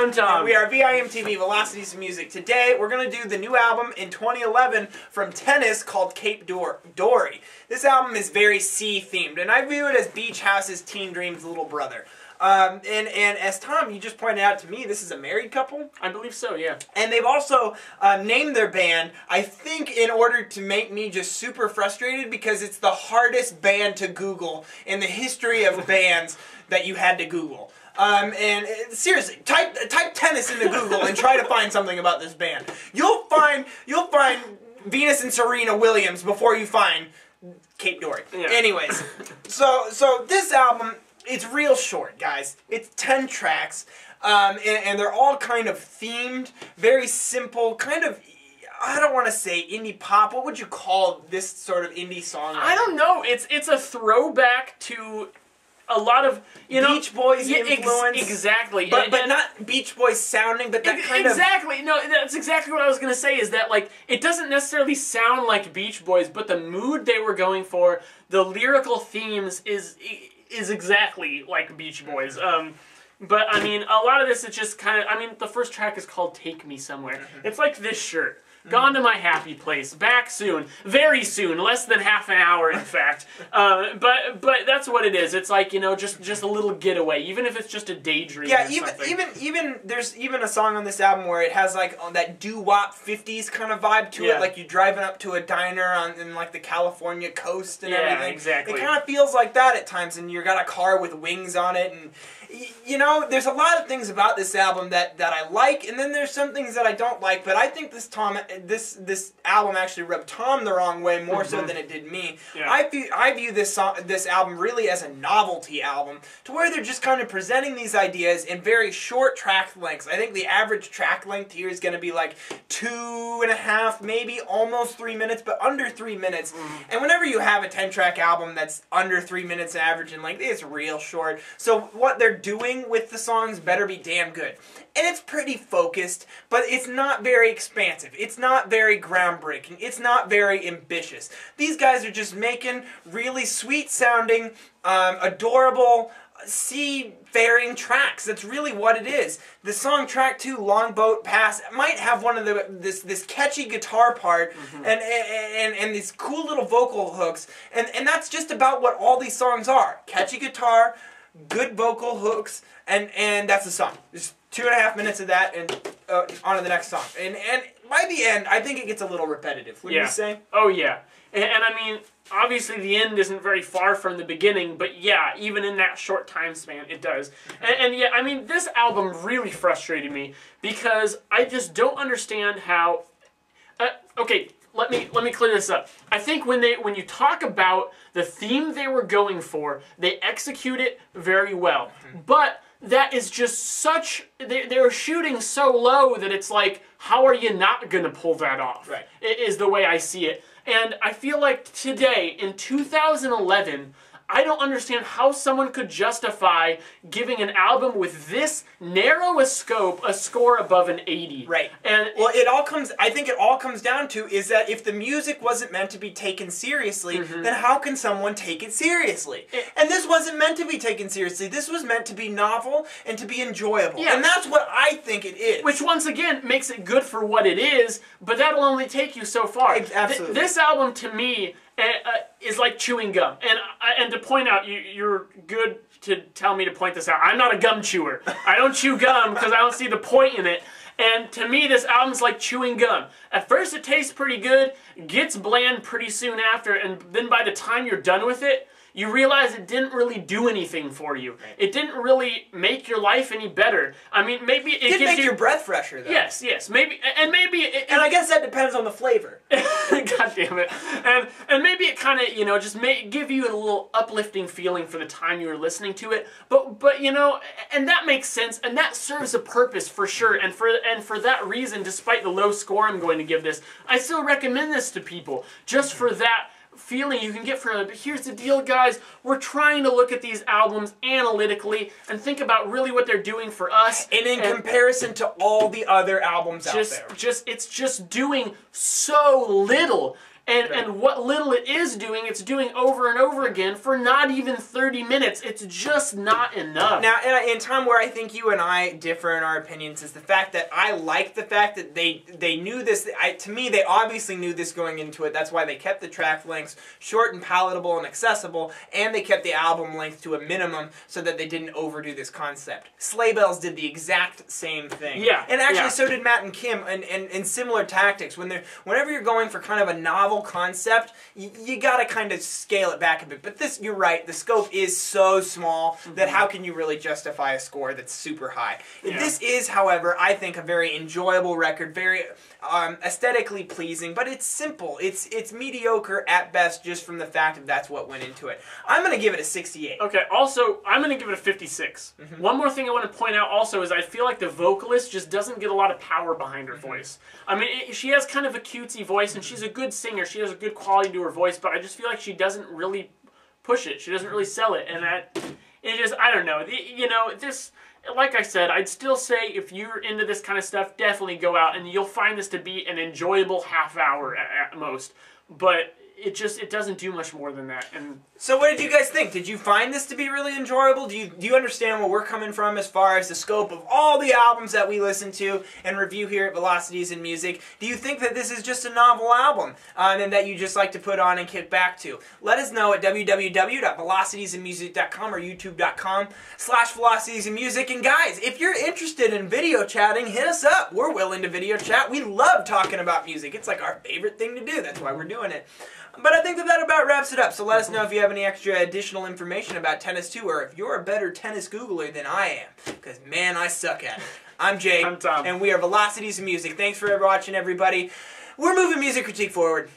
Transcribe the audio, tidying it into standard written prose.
I'm Tom. And we are VIMTV, Velocities of Music. Today, we're going to do the new album in 2011 from Tennis called Cape Dory. This album is very sea-themed, and I view it as Beach House's Teen Dream's little brother. And as Tom, you just pointed out to me, this is a married couple? I believe so, yeah. And they've also named their band, I think, in order to make me just super frustrated because it's the hardest band to Google in the history of bands that you had to Google. And seriously, type Tennis into Google and try to find something about this band. You'll find Venus and Serena Williams before you find Cape Dory. Yeah. Anyways, so this album, it's real short, guys. It's 10 tracks, and they're all kind of themed, very simple, kind of, I don't want to say indie pop. What would you call this sort of indie song? I don't know. It's a throwback to a lot of, you know, Beach Boys influence. Exactly. But not Beach Boys sounding, but that kind Exactly. No, that's exactly what I was going to say, is that, like, it doesn't necessarily sound like Beach Boys, but the mood they were going for, the lyrical themes is exactly like Beach Boys. But, I mean, a lot of this is just kind of, I mean, the first track is called Take Me Somewhere. It's like this shirt. Gone to my happy place. Back soon. Very soon. Less than half an hour, in fact. But that's what it is. It's like, you know, just a little getaway. Even if it's just a daydream. Yeah, or even there's even a song on this album where it has like that doo-wop 50s kind of vibe to it. Like you're driving up to a diner in like the California coast and everything. Yeah, exactly. It kind of feels like that at times, and you got a car with wings on it, and you know, there's a lot of things about this album that I like, and then there's some things that I don't like. But I think this album actually rubbed Tom the wrong way more so than it did me. Yeah. I view this album really as a novelty album, to where they're just kind of presenting these ideas in very short track lengths. I think the average track length here is going to be like 2.5, maybe almost 3 minutes, but under 3 minutes. And whenever you have a 10-track album that's under 3 minutes average in length, it's real short. So what they're doing with the songs better be damn good. And it's pretty focused, but it's not very expansive. It's not very groundbreaking. It's not very ambitious. These guys are just making really sweet-sounding, adorable, seafaring tracks. That's really what it is. The song track 2, Longboat Pass, might have one of this catchy guitar part and these cool little vocal hooks, and that's just about what all these songs are. Catchy guitar, good vocal hooks, and that's the song. Just 2.5 minutes of that, and on to the next song. And by the end, I think it gets a little repetitive. Wouldn't you say? Oh, yeah. And I mean, obviously the end isn't very far from the beginning, but yeah, even in that short time span, it does. And yeah, I mean, this album really frustrated me because I just don't understand how... okay, let me clear this up. I think when you talk about the theme they were going for, they execute it very well. But that is just such... They're shooting so low that it's like, how are you not going to pull that off? Right. Is the way I see it. And I feel like today, in 2011, I don't understand how someone could justify giving an album with this narrow a scope a score above an 80. Right. And well, I think it all comes down to is that if the music wasn't meant to be taken seriously, then how can someone take it seriously? And this wasn't meant to be taken seriously. This was meant to be novel and to be enjoyable. Yeah. And that's what I think it is. Which, once again, makes it good for what it is, but that'll only take you so far. Absolutely. This album, to me, is like chewing gum. And to point out, you're good to tell me to point this out. I'm not a gum chewer. I don't chew gum because I don't see the point in it. And to me, this album's like chewing gum. At first it tastes pretty good, gets bland pretty soon after, and then by the time you're done with it, you realize it didn't really do anything for you. It didn't really make your life any better. I mean, maybe it did make your breath fresher, though. Yes, maybe, and maybe... And I guess that depends on the flavor. God damn it. And maybe it kind of, you know, just give you a little uplifting feeling for the time you were listening to it. But you know, and that makes sense, and that serves a purpose for sure. And for that reason, despite the low score I'm going to give this, I still recommend this to people, just for that feeling you can get from it. But here's the deal, guys. We're trying to look at these albums analytically and think about really what they're doing for us. And in comparison to all the other albums out there. It's just doing so little. And what little it is doing, it's doing over and over again for not even 30 minutes. It's just not enough. Now, in time where I think you and I differ in our opinions is the fact that I like the fact that they knew this. To me, they obviously knew this going into it. That's why they kept the track lengths short and palatable and accessible, and they kept the album length to a minimum so that they didn't overdo this concept. Sleigh Bells did the exact same thing. Yeah. And actually, so did Matt and Kim, and similar tactics. Whenever you're going for kind of a novel concept, you gotta kind of scale it back a bit. But this, you're right, the scope is so small that how can you really justify a score that's super high? Yeah. This is, however, I think a very enjoyable record, very aesthetically pleasing, but it's simple. It's mediocre at best just from the fact that that's what went into it. I'm going to give it a 68. Okay, also, I'm going to give it a 56. One more thing I want to point out also is I feel like the vocalist just doesn't get a lot of power behind her voice. I mean, she has kind of a cutesy voice, and she's a good singer. She has a good quality to her voice, but I just feel like she doesn't really push it. She doesn't really sell it, and it just, I don't know. You know, this... Like I said, I'd still say if you're into this kind of stuff, definitely go out and you'll find this to be an enjoyable half hour at most. But it doesn't do much more than that. And so what did you guys think? Did you find this to be really enjoyable? Do you understand where we're coming from as far as the scope of all the albums that we listen to and review here at Velocities in Music? Do you think that this is just a novel album and that you just like to put on and kick back to? Let us know at www.velocitiesinmusic.com or youtube.com/velocitiesinmusic. And guys, if you're interested in video chatting, hit us up. We're willing to video chat. We love talking about music. It's like our favorite thing to do. That's why we're doing it. But I think that about wraps it up. So let us know if you have any extra additional information about tennis too, or if you're a better tennis Googler than I am. Because, man, I suck at it. I'm Jake. I'm Tom. And we are Velocities in Music. Thanks for watching, everybody. We're moving music critique forward.